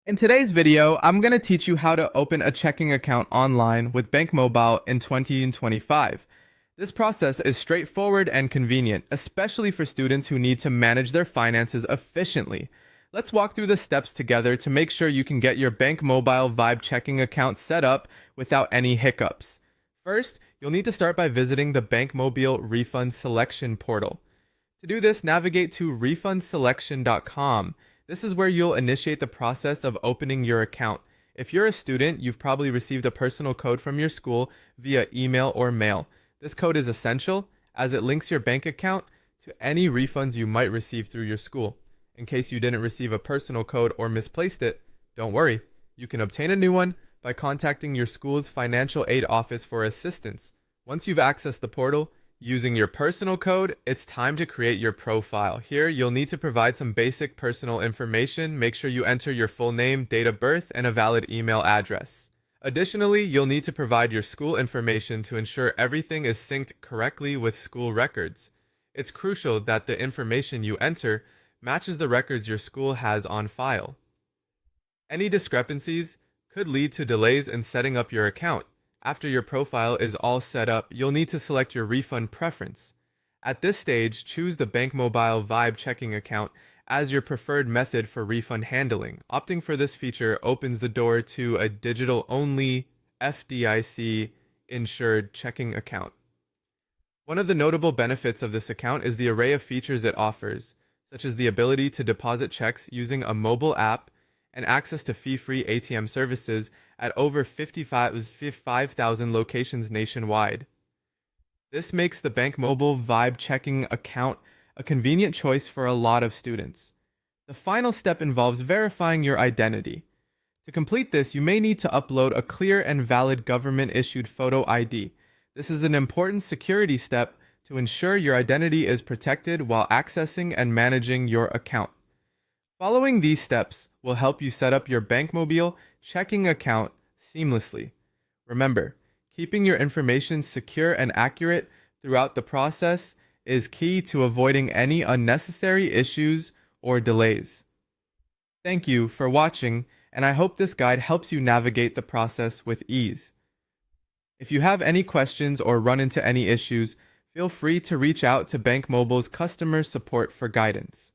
In today's video, I'm going to teach you how to open a checking account online with BankMobile in 2025. This process is straightforward and convenient, especially for students who need to manage their finances efficiently. Let's walk through the steps together to make sure you can get your BankMobile Vibe checking account set up without any hiccups. First, you'll need to start by visiting the BankMobile Refund Selection portal. To do this, navigate to refundselection.com. This is where you'll initiate the process of opening your account. If you're a student, you've probably received a personal code from your school via email or mail. This code is essential as it links your bank account to any refunds you might receive through your school. In case you didn't receive a personal code or misplaced it, don't worry. You can obtain a new one by contacting your school's financial aid office for assistance. Once you've accessed the portal, using your personal code, it's time to create your profile. Here, you'll need to provide some basic personal information. Make sure you enter your full name, date of birth, and a valid email address. Additionally, you'll need to provide your school information to ensure everything is synced correctly with school records. It's crucial that the information you enter matches the records your school has on file. Any discrepancies could lead to delays in setting up your account. After your profile is all set up, you'll need to select your refund preference. At this stage, choose the BankMobile Vibe checking account as your preferred method for refund handling. Opting for this feature opens the door to a digital-only FDIC insured checking account. One of the notable benefits of this account is the array of features it offers, such as the ability to deposit checks using a mobile app and access to fee-free ATM services at over 55,000 locations nationwide. This makes the BankMobile Vibe checking account a convenient choice for a lot of students. The final step involves verifying your identity. To complete this, you may need to upload a clear and valid government-issued photo ID. This is an important security step to ensure your identity is protected while accessing and managing your account. Following these steps will help you set up your BankMobile checking account seamlessly. Remember, keeping your information secure and accurate throughout the process is key to avoiding any unnecessary issues or delays. Thank you for watching, and I hope this guide helps you navigate the process with ease. If you have any questions or run into any issues, feel free to reach out to BankMobile's customer support for guidance.